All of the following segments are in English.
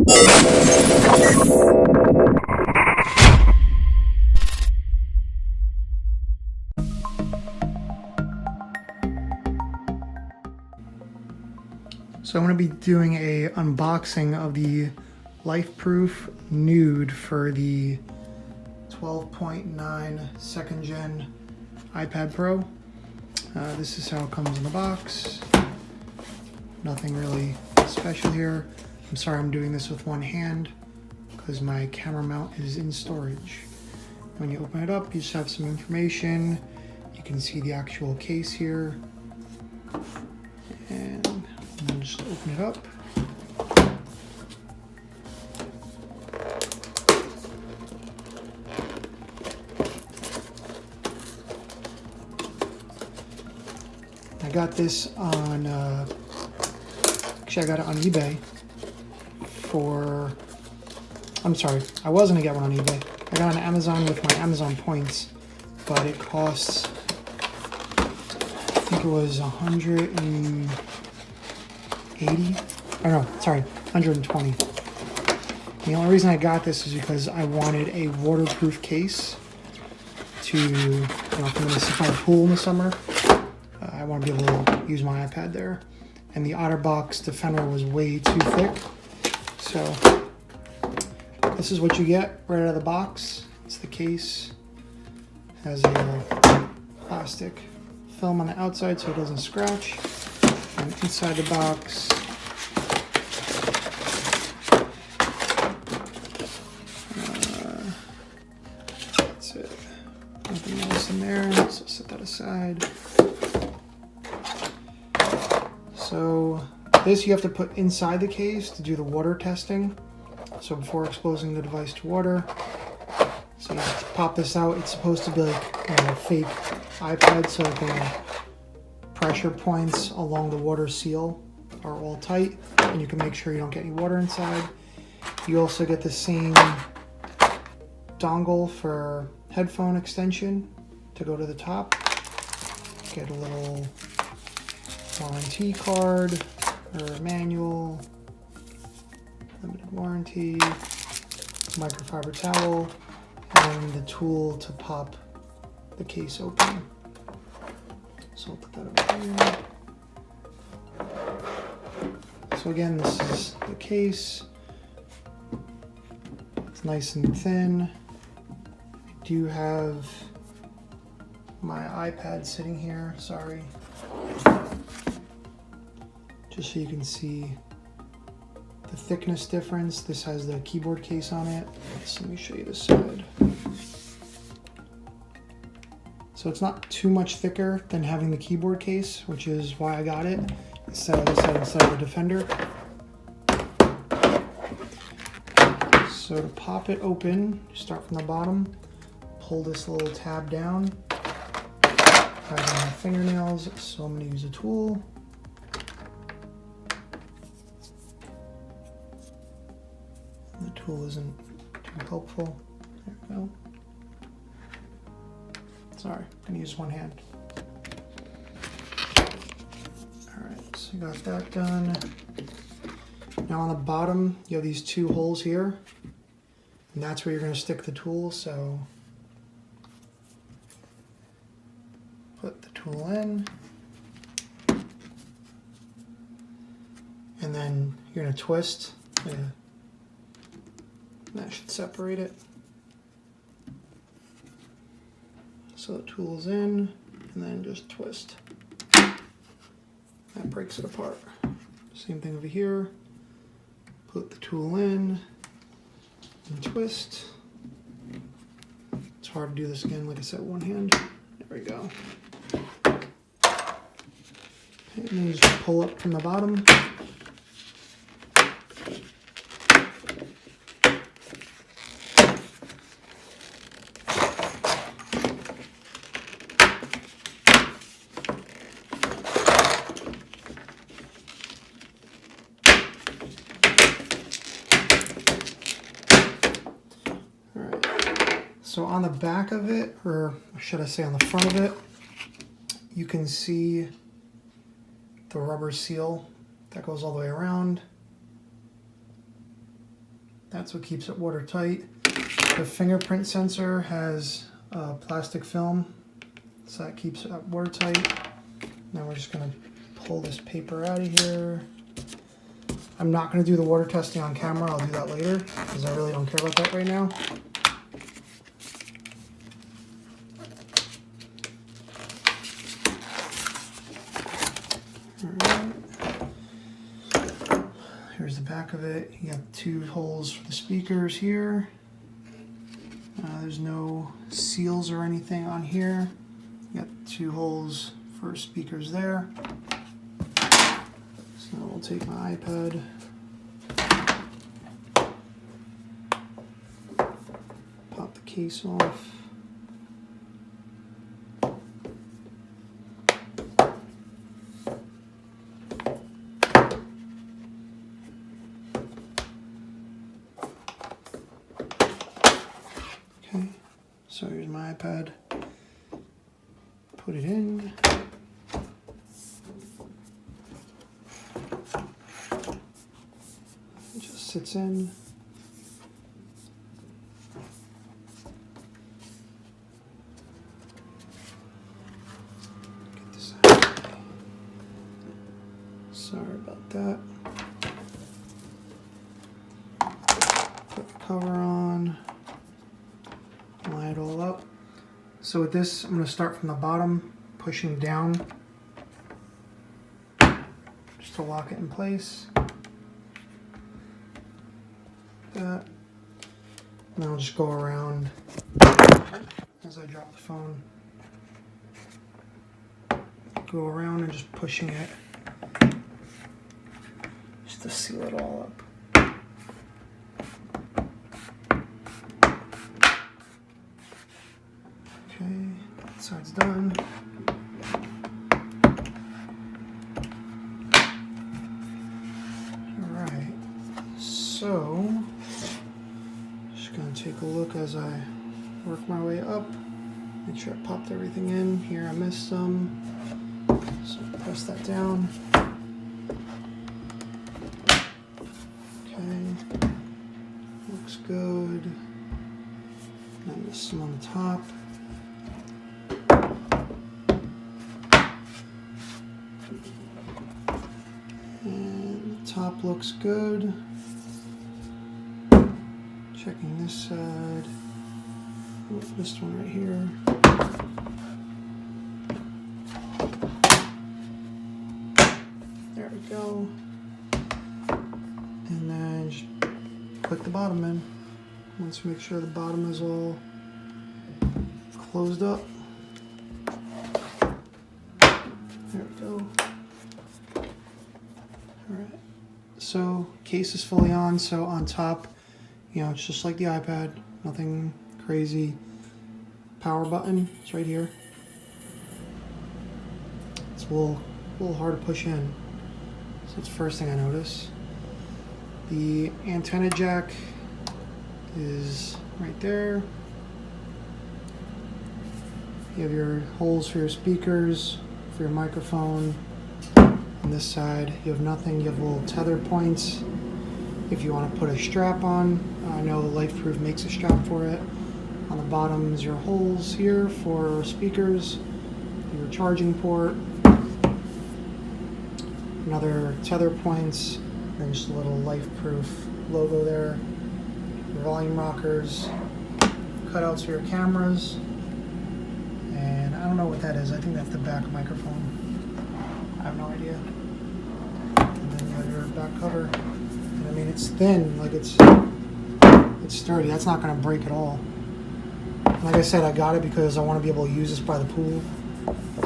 So I'm going to be doing a unboxing of the Lifeproof Nuud for the 12.9 second gen iPad Pro. This is how it comes in the box. Nothing really special here. I'm sorry I'm doing this with one hand because my camera mount is in storage. When you open it up, you just have some information. You can see the actual case here. And just open it up. I got this on, actually I got it on eBay for, I'm sorry, I was going to get one on eBay. I got it on Amazon with my Amazon points, but it costs, I think it was 120. The only reason I got this is because I wanted a waterproof case to, if I'm going to sit by the pool in the summer, I want to be able to use my iPad there. And the Otterbox Defender was way too thick. So this is what you get right out of the box. It's the case. Has a plastic film on the outside so it doesn't scratch. And inside the box, that's it. Nothing else in there, so set that aside. So this you have to put inside the case to do the water testing. So before exposing the device to water, so you just pop this out. It's supposed to be like a fake iPad, so the pressure points along the water seal are all tight, and you can make sure you don't get any water inside. You also get the same dongle for headphone extension to go to the top. Get a little warranty card or manual, limited warranty, microfiber towel, and the tool to pop the case open. So I'll put that over here. So again, this is the case. It's nice and thin. I do have my iPad sitting here, sorry. Just so you can see the thickness difference. This has the keyboard case on it. So let me show you this side. So it's not too much thicker than having the keyboard case, which is why I got it instead of the Defender. So to pop it open, start from the bottom, pull this little tab down, I have my fingernails, so I'm going to use a tool. The tool isn't too helpful. There we go. Sorry, I'm going to use one hand. Alright, so you got that done. Now on the bottom, you have these two holes here. And that's where you're going to stick the tool, so put the tool in. And then you're going to twist. Yeah. That should separate it. So the tool's in, and then just twist. That breaks it apart. Same thing over here. Put the tool in, and twist. It's hard to do this again, like I said, one hand. There we go. And then you just pull up from the bottom. So on the back of it, or should I say on the front of it, you can see the rubber seal that goes all the way around. That's what keeps it watertight. The fingerprint sensor has plastic film, so that keeps it watertight. Now we're just going to pull this paper out of here. I'm not going to do the water testing on camera. I'll do that later because I really don't care about that right now. Alright. Here's the back of it. You got 2 holes for the speakers here. There's no seals or anything on here. You got 2 holes for speakers there. So we'll take my iPad. Pop the case off. Okay, so here's my iPad. Put it in. It just sits in. Get this out of the way. Sorry about that. Put the cover on. Line it all up. So with this, I'm going to start from the bottom, pushing down, just to lock it in place. That. And I'll just go around as I drop the phone. Go around and just pushing it, just to seal it all up. Okay, that side's done. Alright, so just gonna take a look as I work my way up. Make sure I popped everything in. Here I missed some, so press that down. Okay, looks good. I missed some on the top. Top looks good. Checking this side. Oh, this one right here. There we go. And then just click the bottom in. Let's make sure the bottom is all closed up. There we go. Alright. So case is fully on, so on top, you know, it's just like the iPad, nothing crazy. Power button, it's right here. It's a little hard to push in, so that's the first thing I notice. The antenna jack is right there. You have your holes for your speakers, for your microphone. On this side, you have nothing. You have little tether points if you want to put a strap on. I know Lifeproof makes a strap for it. On the bottom is your holes here for speakers, your charging port, another tether points, and just a little Lifeproof logo there. Your volume rockers, cutouts for your cameras, and I don't know what that is. I think that's the back microphone. I have no idea. And then you have your back cover. And I mean, it's thin, like it's sturdy. That's not going to break at all. Like I said, I got it because I want to be able to use this by the pool.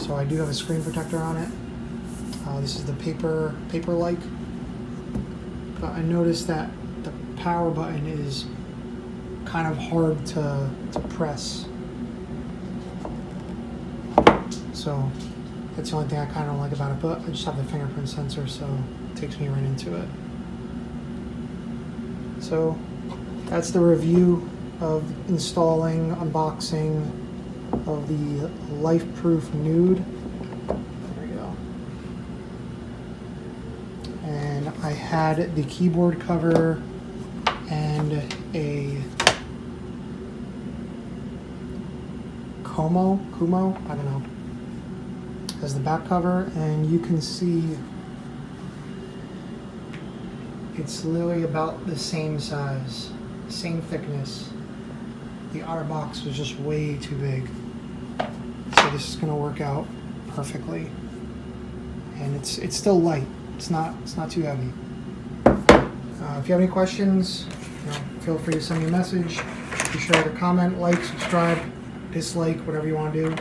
So I do have a screen protector on it. This is the paper-like. But I noticed that the power button is kind of hard to press. So that's the only thing I kind of like about it, but I just have the fingerprint sensor, so it takes me right into it. So that's the review of installing, unboxing of the Lifeproof Nuud. There we go. And I had the keyboard cover and Kumo, I don't know, as the back cover, and you can see it's literally about the same size, same thickness. The Otterbox was just way too big. So this is gonna work out perfectly. And it's still light. It's not too heavy. If you have any questions, feel free to send me a message. Be sure to comment, like, subscribe, dislike, whatever you want to do.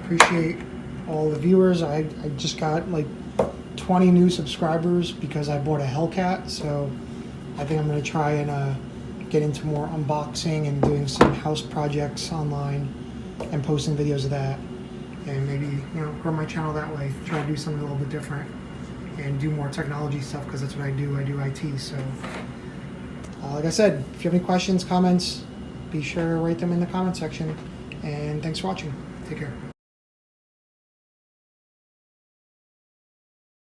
Appreciate all the viewers. I just got like 20 new subscribers because I bought a Hellcat, so I think I'm going to try and get into more unboxing and doing some house projects online and posting videos of that, and maybe grow my channel that way. Try to do something a little bit different and do more technology stuff, because that's what I do. I do IT. So like I said, if you have any questions, comments, be sure to write them in the comment section, and thanks for watching. Take care.